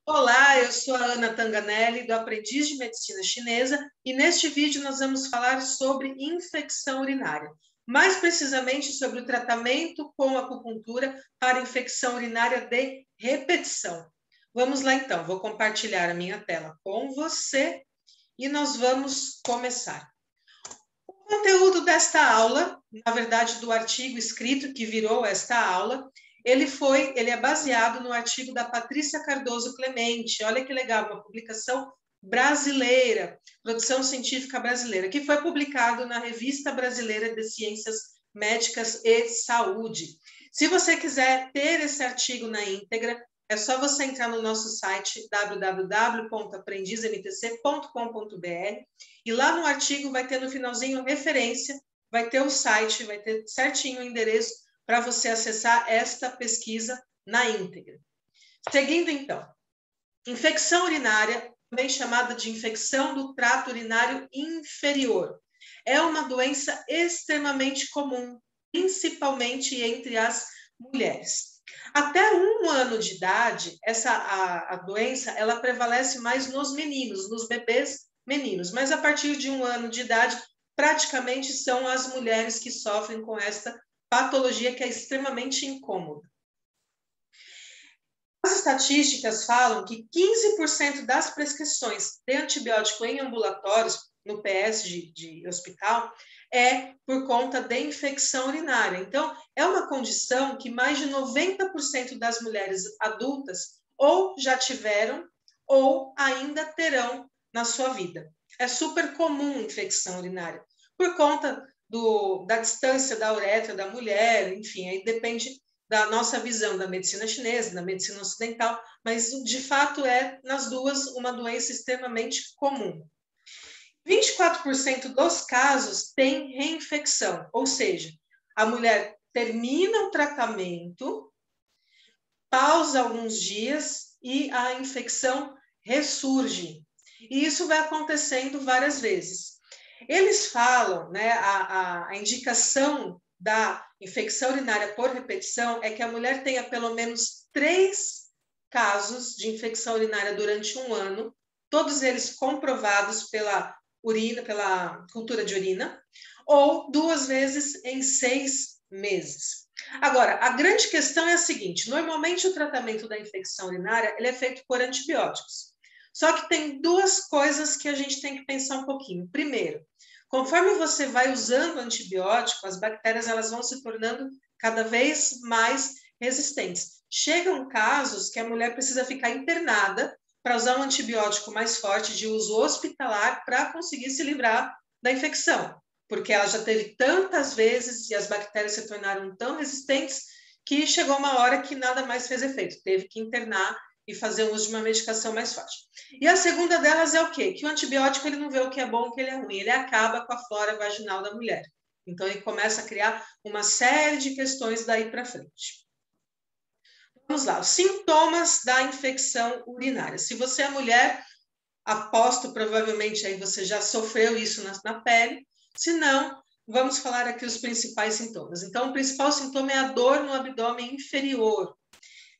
Olá, eu sou a Ana Tanganelli, do Aprendiz de Medicina Chinesa, e neste vídeo nós vamos falar sobre infecção urinária. Mais precisamente sobre o tratamento com acupuntura para infecção urinária de repetição. Vamos lá então, vou compartilhar a minha tela com você e nós vamos começar. O conteúdo desta aula, na verdade do artigo escrito que virou esta aula, ele é baseado no artigo da Patrícia Cardoso Clemente. Olha que legal, uma publicação brasileira, produção científica brasileira, que foi publicado na Revista Brasileira de Ciências Médicas e Saúde. Se você quiser ter esse artigo na íntegra, é só você entrar no nosso site www.aprendizmtc.com.br e lá no artigo vai ter no finalzinho referência, vai ter o site, vai ter certinho o endereço para você acessar esta pesquisa na íntegra. Seguindo, então, infecção urinária, também chamada de infecção do trato urinário inferior, é uma doença extremamente comum, principalmente entre as mulheres. Até 1 ano de idade, a doença ela prevalece mais nos meninos, nos bebês meninos, mas a partir de 1 ano de idade, praticamente são as mulheres que sofrem com esta patologia que é extremamente incômoda. As estatísticas falam que 15% das prescrições de antibiótico em ambulatórios, no PS de hospital, é por conta de infecção urinária. Então, é uma condição que mais de 90% das mulheres adultas ou já tiveram ou ainda terão na sua vida. É super comum infecção urinária, por conta da distância da uretra da mulher, enfim, aí depende da nossa visão da medicina chinesa, da medicina ocidental, mas de fato é nas duas uma doença extremamente comum. 24% dos casos têm reinfecção, ou seja, a mulher termina o tratamento, pausa alguns dias e a infecção ressurge. E isso vai acontecendo várias vezes. Eles falam, né, a indicação da infecção urinária por repetição é que a mulher tenha pelo menos 3 casos de infecção urinária durante 1 ano, todos eles comprovados pela urina, pela cultura de urina, ou 2 vezes em 6 meses. Agora, a grande questão é a seguinte: normalmente o tratamento da infecção urinária ele é feito por antibióticos. Só que tem 2 coisas que a gente tem que pensar um pouquinho. Primeiro, conforme você vai usando antibiótico, as bactérias elas vão se tornando cada vez mais resistentes. Chegam casos que a mulher precisa ficar internada para usar um antibiótico mais forte de uso hospitalar para conseguir se livrar da infecção, porque ela já teve tantas vezes e as bactérias se tornaram tão resistentes que chegou uma hora que nada mais fez efeito, teve que internar e fazer uso de uma medicação mais forte. E a segunda delas é o quê? Que o antibiótico ele não vê o que é bom e o que ele é ruim, ele acaba com a flora vaginal da mulher. Então, ele começa a criar uma série de questões daí para frente. Vamos lá, os sintomas da infecção urinária. Se você é mulher, aposto provavelmente aí você já sofreu isso na pele. Se não, vamos falar aqui os principais sintomas. Então, o principal sintoma é a dor no abdômen inferior.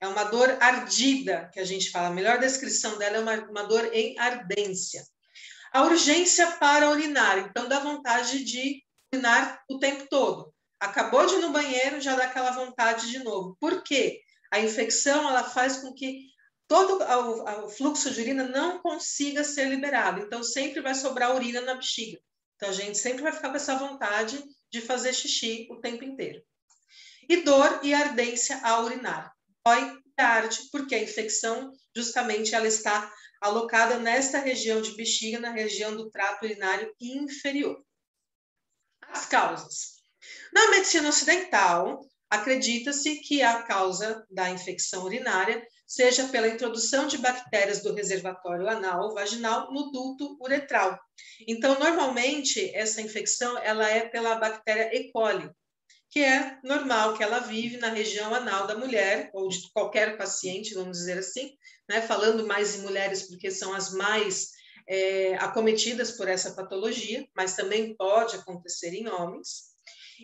É uma dor ardida, que a gente fala. A melhor descrição dela é uma dor em ardência. A urgência para urinar, então dá vontade de urinar o tempo todo. Acabou de ir no banheiro, já dá aquela vontade de novo. Por quê? A infecção ela faz com que todo o fluxo de urina não consiga ser liberado. Então, sempre vai sobrar urina na bexiga. Então, a gente sempre vai ficar com essa vontade de fazer xixi o tempo inteiro. E dor e ardência ao urinar. Dói e arde, porque a infecção, justamente, ela está alocada nesta região de bexiga, na região do trato urinário inferior. As causas. Na medicina ocidental, acredita-se que a causa da infecção urinária seja pela introdução de bactérias do reservatório anal ou vaginal no duto uretral. Então, normalmente, essa infecção ela é pela bactéria E. coli, que é normal, que ela vive na região anal da mulher, ou de qualquer paciente, vamos dizer assim, né? Falando mais em mulheres, porque são as mais acometidas por essa patologia, mas também pode acontecer em homens.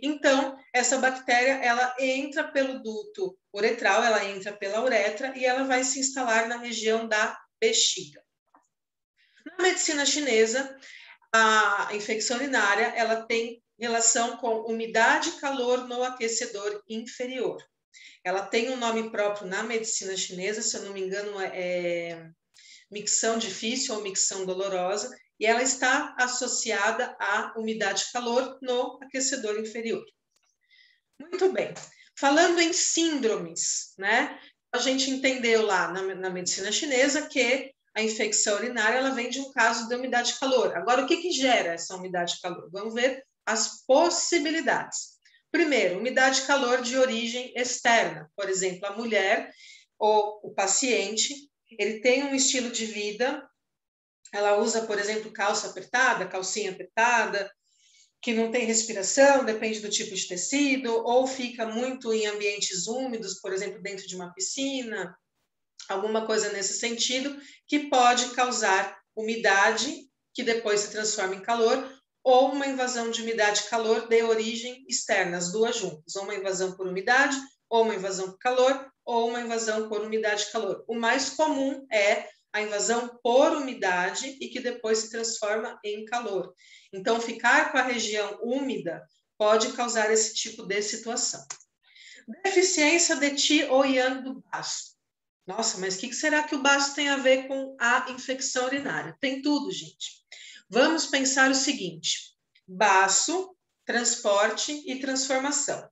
Então, essa bactéria, ela entra pelo duto uretral, ela entra pela uretra e ela vai se instalar na região da bexiga. Na medicina chinesa, a infecção urinária, ela tem relação com umidade e calor no aquecedor inferior. Ela tem um nome próprio na medicina chinesa, se eu não me engano, é micção difícil ou micção dolorosa, e ela está associada à umidade e calor no aquecedor inferior. Muito bem. Falando em síndromes, né? A gente entendeu lá na medicina chinesa que a infecção urinária ela vem de um caso de umidade e calor. Agora, o que gera essa umidade e calor? Vamos ver as possibilidades. Primeiro, umidade e calor de origem externa. Por exemplo, a mulher ou o paciente, ele tem um estilo de vida, ela usa, por exemplo, calça apertada, calcinha apertada, que não tem respiração, depende do tipo de tecido, ou fica muito em ambientes úmidos, por exemplo, dentro de uma piscina, alguma coisa nesse sentido, que pode causar umidade, que depois se transforma em calor, ou uma invasão de umidade e calor de origem externa, as duas juntas, ou uma invasão por umidade, ou uma invasão por calor, ou uma invasão por umidade e calor. O mais comum é a invasão por umidade e que depois se transforma em calor. Então, ficar com a região úmida pode causar esse tipo de situação. Deficiência de Qi ou Yang do baço. Nossa, mas o que será que o baço tem a ver com a infecção urinária? Tem tudo, gente. Vamos pensar o seguinte: baço, transporte e transformação.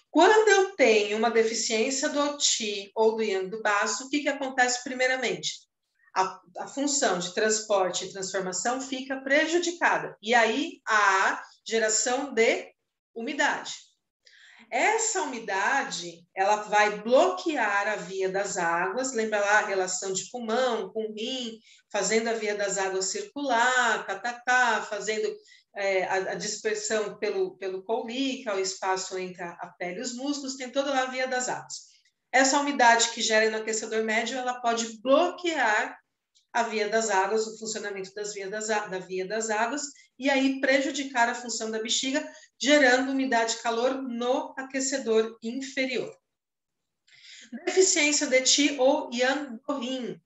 Quando eu tenho uma deficiência do Qi ou do Yang do baço, o que acontece primeiramente? A função de transporte e transformação fica prejudicada. E aí há geração de umidade. Essa umidade, ela vai bloquear a via das águas, lembra lá a relação de pulmão com rim, fazendo a via das águas circular, fazendo a dispersão pelo couli, que é o espaço entre a pele e os músculos, tem toda lá a via das águas. Essa umidade que gera no aquecedor médio, ela pode bloquear a via das águas, o funcionamento da via das águas, e aí prejudicar a função da bexiga, gerando umidade e calor no aquecedor inferior. Deficiência de Qi ou Yang do rim.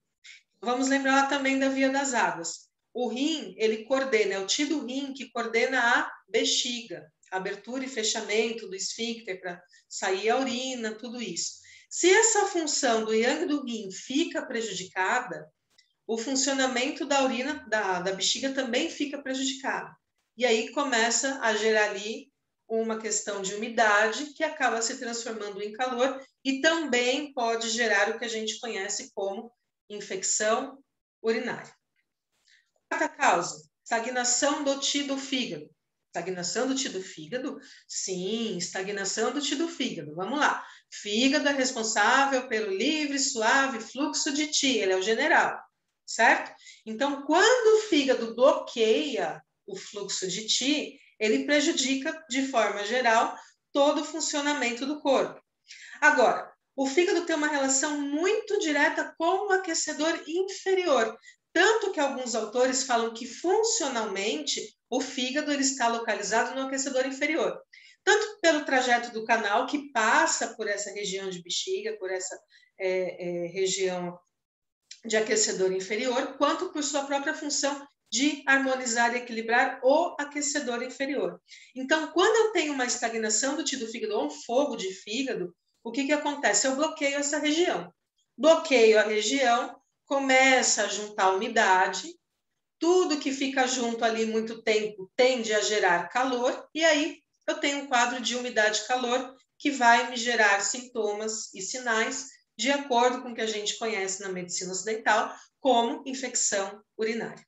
Vamos lembrar também da via das águas. O rim, ele coordena, é o Qi do rim que coordena a bexiga, abertura e fechamento do esfíncter para sair a urina, tudo isso. Se essa função do Yang do rim fica prejudicada, o funcionamento da urina, da bexiga também fica prejudicado. E aí começa a gerar ali uma questão de umidade que acaba se transformando em calor e também pode gerar o que a gente conhece como infecção urinária. Quarta causa, estagnação do Qi do fígado. Estagnação do Qi do fígado? Sim, estagnação do Qi do fígado. Vamos lá. Fígado é responsável pelo livre, suave fluxo de Qi, ele é o general. Certo? Então, quando o fígado bloqueia o fluxo de Qi, ele prejudica, de forma geral, todo o funcionamento do corpo. Agora, o fígado tem uma relação muito direta com o aquecedor inferior, tanto que alguns autores falam que, funcionalmente, o fígado ele está localizado no aquecedor inferior. Tanto pelo trajeto do canal, que passa por essa região de bexiga, por essa região de aquecedor inferior, quanto por sua própria função de harmonizar e equilibrar o aquecedor inferior. Então, quando eu tenho uma estagnação do Qi do fígado ou um fogo de fígado, o que acontece? Eu bloqueio essa região. Bloqueio a região, começa a juntar umidade, tudo que fica junto ali muito tempo tende a gerar calor, e aí eu tenho um quadro de umidade e calor que vai me gerar sintomas e sinais de acordo com o que a gente conhece na medicina ocidental como infecção urinária.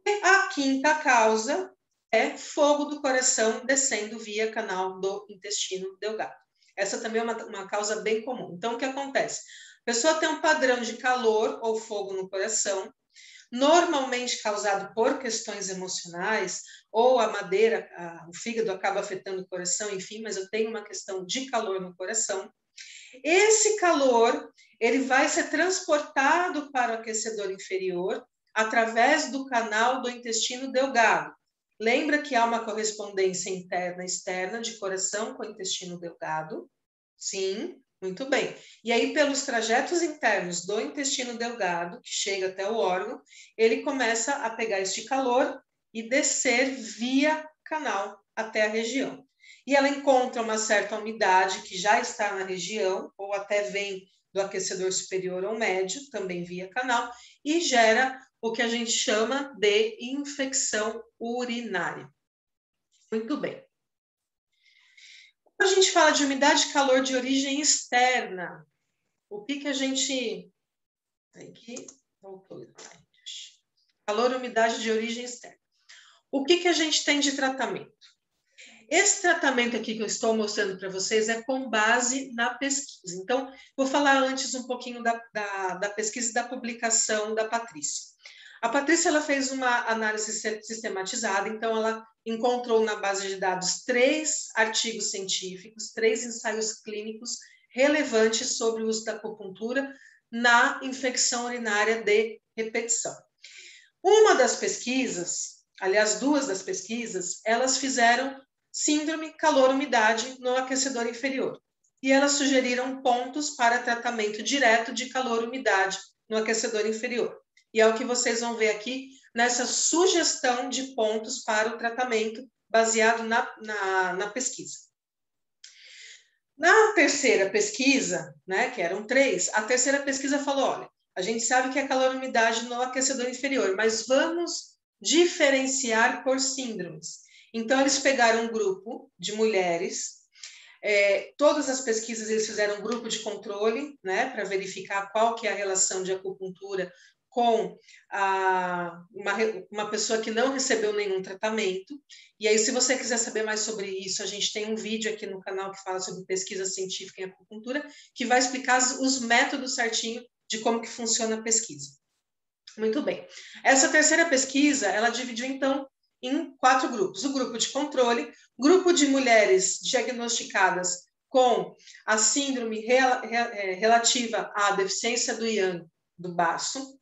E a quinta causa é fogo do coração descendo via canal do intestino delgado. Essa também é uma causa bem comum. Então, o que acontece? A pessoa tem um padrão de calor ou fogo no coração, normalmente causado por questões emocionais, ou a madeira, o fígado acaba afetando o coração, enfim, mas eu tenho uma questão de calor no coração. Esse calor, ele vai ser transportado para o aquecedor inferior através do canal do intestino delgado. Lembra que há uma correspondência interna e externa de coração com o intestino delgado? Sim, muito bem. E aí, pelos trajetos internos do intestino delgado, que chega até o órgão, ele começa a pegar este calor e descer via canal até a região. E ela encontra uma certa umidade que já está na região, ou até vem do aquecedor superior ou médio, também via canal, e gera o que a gente chama de infecção urinária. Muito bem. Quando a gente fala de umidade e calor de origem externa, o que a gente... Aqui, voltou. Calor e umidade de origem externa. O que a gente tem de tratamento? Esse tratamento aqui que eu estou mostrando para vocês é com base na pesquisa. Então, vou falar antes um pouquinho da pesquisa e da publicação da Patrícia. A Patrícia ela fez uma análise sistematizada, então ela encontrou na base de dados 3 artigos científicos, 3 ensaios clínicos relevantes sobre o uso da acupuntura na infecção urinária de repetição. Uma das pesquisas, aliás, 2 das pesquisas, elas fizeram síndrome calor-umidade no aquecedor inferior. E elas sugeriram pontos para tratamento direto de calor-umidade no aquecedor inferior. E é o que vocês vão ver aqui nessa sugestão de pontos para o tratamento baseado na pesquisa. Na terceira pesquisa, né, que eram 3, a terceira pesquisa falou, olha, a gente sabe que é calor-umidade no aquecedor inferior, mas vamos diferenciar por síndromes. Então, eles pegaram um grupo de mulheres, todas as pesquisas eles fizeram um grupo de controle, né, para verificar qual que é a relação de acupuntura com uma pessoa que não recebeu nenhum tratamento. E aí, se você quiser saber mais sobre isso, a gente tem um vídeo aqui no canal que fala sobre pesquisa científica em acupuntura, que vai explicar os métodos certinho de como que funciona a pesquisa. Muito bem. Essa terceira pesquisa, ela dividiu, então, em 4 grupos. O grupo de controle, grupo de mulheres diagnosticadas com a síndrome relativa à deficiência do yang do baço,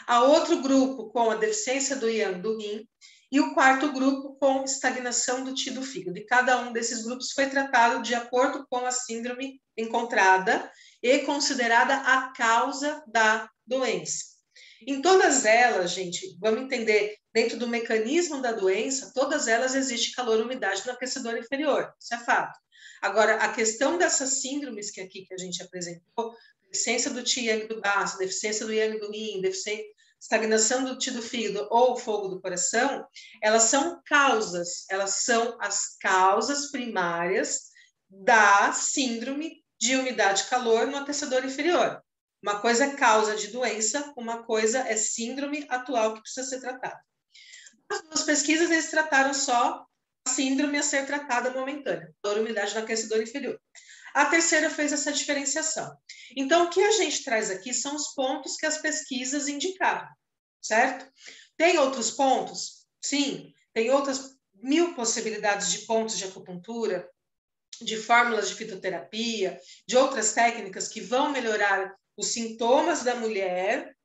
a outro grupo com a deficiência do yang do rim, e o 4º grupo com estagnação do Qi do fígado. E cada um desses grupos foi tratado de acordo com a síndrome encontrada e considerada a causa da doença. Em todas elas, gente, vamos entender, dentro do mecanismo da doença, todas elas existe calor e umidade no aquecedor inferior, isso é fato. Agora, a questão dessas síndromes que aqui que a gente apresentou, deficiência do Qi Yang do baço, deficiência do Yang do rim, estagnação do Qi do fígado ou fogo do coração, elas são causas, elas são as causas primárias da síndrome de umidade e calor no aquecedor inferior. Uma coisa é causa de doença, uma coisa é síndrome atual que precisa ser tratada. As 2 pesquisas, eles trataram só a síndrome a ser tratada momentânea, calor e umidade no aquecedor inferior. A terceira fez essa diferenciação. Então, o que a gente traz aqui são os pontos que as pesquisas indicaram, certo? Tem outros pontos? Sim, tem outras 1000 possibilidades de pontos de acupuntura, de fórmulas de fitoterapia, de outras técnicas que vão melhorar os sintomas da mulher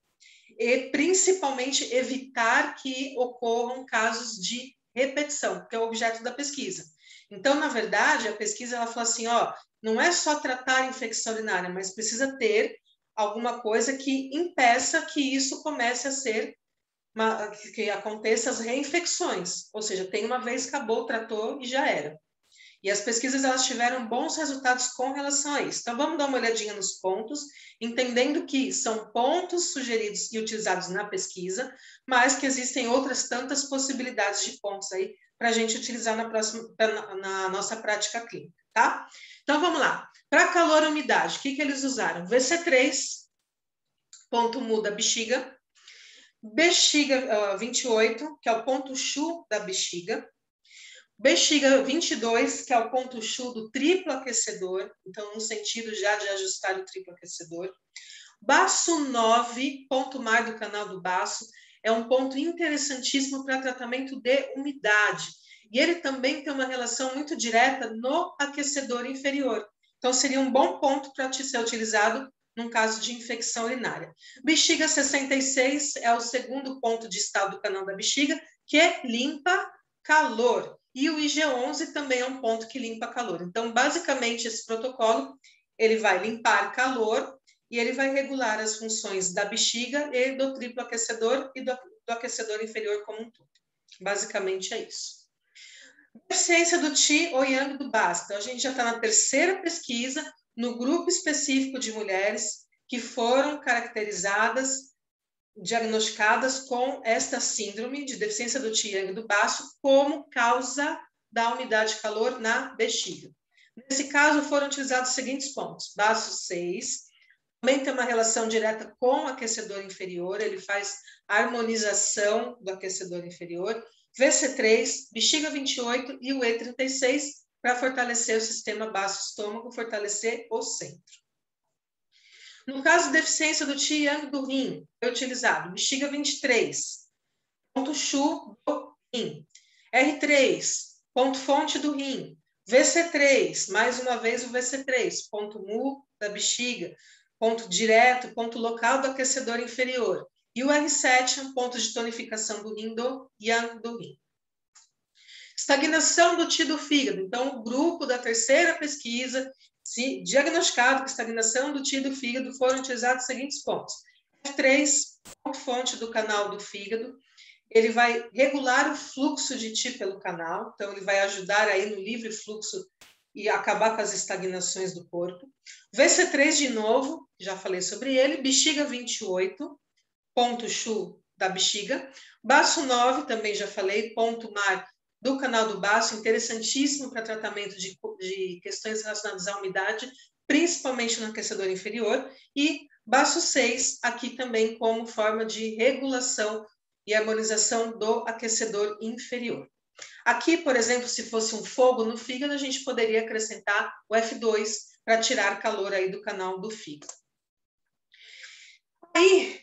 e, principalmente, evitar que ocorram casos de repetição, que é o objeto da pesquisa. Então, na verdade, a pesquisa ela falou assim, ó, não é só tratar a infecção urinária, mas precisa ter alguma coisa que impeça que isso comece a ser, que aconteça as reinfecções. Ou seja, tem uma vez, acabou, tratou e já era. E as pesquisas elas tiveram bons resultados com relação a isso. Então, vamos dar uma olhadinha nos pontos, entendendo que são pontos sugeridos e utilizados na pesquisa, mas que existem outras tantas possibilidades de pontos aí para a gente utilizar na nossa prática clínica, tá? Então, vamos lá. Para calor e umidade, o que eles usaram? VC3, ponto mu da bexiga, bexiga 28, que é o ponto chu da bexiga, bexiga 22, que é o ponto chu do triplo aquecedor, então no sentido já de ajustar o triplo aquecedor. Baço 9, ponto mar do canal do baço, é um ponto interessantíssimo para tratamento de umidade. E ele também tem uma relação muito direta no aquecedor inferior. Então, seria um bom ponto para ser utilizado num caso de infecção urinária. Bexiga 66 é o segundo ponto de estado do canal da bexiga, que limpa calor. E o IG11 também é um ponto que limpa calor. Então, basicamente, esse protocolo, ele vai limpar calor e ele vai regular as funções da bexiga e do triplo aquecedor e do aquecedor inferior como um todo. Basicamente é isso. Deficiência do Qi ou Yang do Basta. Então, a gente já está na terceira pesquisa no grupo específico de mulheres que foram caracterizadas, diagnosticadas com esta síndrome de deficiência do Qi e Yang do baço como causa da umidade e calor na bexiga. Nesse caso, foram utilizados os seguintes pontos. Baço 6, também tem uma relação direta com o aquecedor inferior, ele faz a harmonização do aquecedor inferior. VC3, bexiga 28 e o E36 para fortalecer o sistema baço-estômago, fortalecer o centro. No caso de deficiência do Qi e Yang do rim, foi utilizado bexiga 23, ponto Shu do rim, R3, ponto fonte do rim, VC3, mais uma vez o VC3, ponto Mu da bexiga, ponto direto, ponto local do aquecedor inferior. E o R7 é um ponto de tonificação do rim do Yang do rim. Estagnação do Qi do fígado. Então, o grupo da terceira pesquisa, se diagnosticado com estagnação do Qi do fígado, foram utilizados os seguintes pontos. F3, ponto fonte do canal do fígado. Ele vai regular o fluxo de Qi pelo canal. Então, ele vai ajudar aí no livre fluxo e acabar com as estagnações do corpo. VC3 de novo, já falei sobre ele. Bexiga 28, ponto Shu da bexiga. Baço 9, também já falei, ponto Mar do canal do baço, interessantíssimo para tratamento de questões relacionadas à umidade, principalmente no aquecedor inferior. E baço 6, aqui também como forma de regulação e harmonização do aquecedor inferior. Aqui, por exemplo, se fosse um fogo no fígado, a gente poderia acrescentar o F2 para tirar calor aí do canal do fígado. Aí,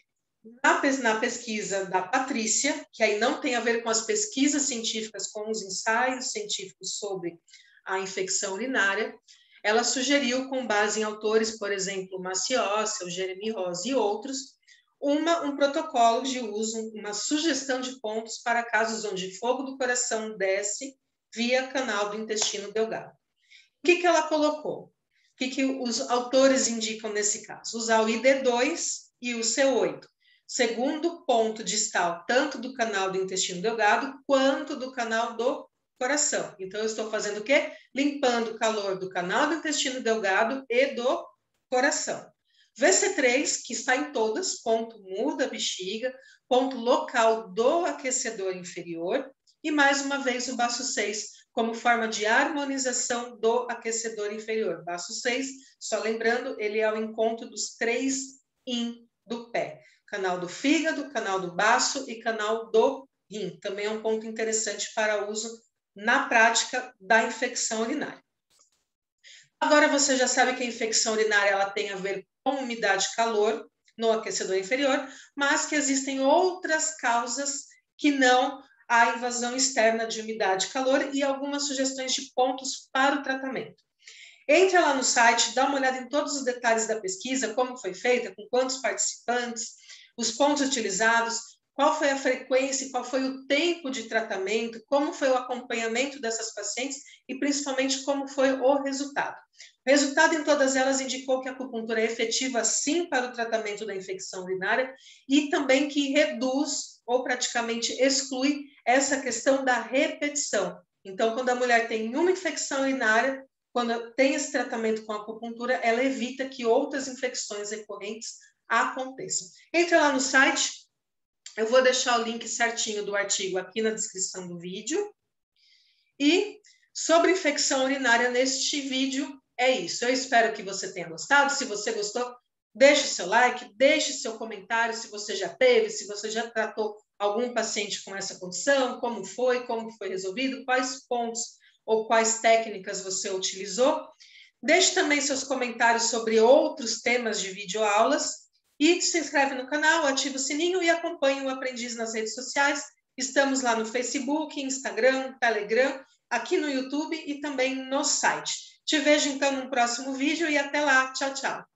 na pesquisa da Patrícia, que aí não tem a ver com as pesquisas científicas, com os ensaios científicos sobre a infecção urinária, ela sugeriu, com base em autores, por exemplo, Maciossi, Jeremy Ross e outros, um protocolo de uso, uma sugestão de pontos para casos onde fogo do coração desce via canal do intestino delgado. O que ela colocou? O que os autores indicam nesse caso? Usar o ID2 e o C8, segundo ponto distal, tanto do canal do intestino delgado quanto do canal do coração. Então, eu estou fazendo o quê? Limpando o calor do canal do intestino delgado e do coração. VC3, que está em todas, ponto Mu da bexiga, ponto local do aquecedor inferior, e mais uma vez o baço 6, como forma de harmonização do aquecedor inferior. Baço 6, só lembrando, ele é o encontro dos 3 yin do pé. Canal do fígado, canal do baço e canal do rim. Também é um ponto interessante para uso na prática da infecção urinária. Agora você já sabe que a infecção urinária ela tem a ver com umidade e calor no aquecedor inferior, mas que existem outras causas que não a invasão externa de umidade e calor e algumas sugestões de pontos para o tratamento. Entra lá no site, dá uma olhada em todos os detalhes da pesquisa, como foi feita, com quantos participantes, os pontos utilizados, qual foi a frequência, qual foi o tempo de tratamento, como foi o acompanhamento dessas pacientes e principalmente como foi o resultado. O resultado em todas elas indicou que a acupuntura é efetiva sim para o tratamento da infecção urinária e também que reduz ou praticamente exclui essa questão da repetição. Então, quando a mulher tem uma infecção urinária, quando tem esse tratamento com a acupuntura, ela evita que outras infecções recorrentes aconteçam. Entra lá no site, eu vou deixar o link certinho do artigo aqui na descrição do vídeo. E sobre infecção urinária neste vídeo, é isso. Eu espero que você tenha gostado. Se você gostou, deixe seu like, deixe seu comentário se você já teve, se você já tratou algum paciente com essa condição, como foi resolvido, quais pontos ou quais técnicas você utilizou. Deixe também seus comentários sobre outros temas de videoaulas e se inscreve no canal, ativa o sininho e acompanhe o Aprendiz nas redes sociais. Estamos lá no Facebook, Instagram, Telegram, aqui no YouTube e também no site. Te vejo então no próximo vídeo e até lá. Tchau, tchau.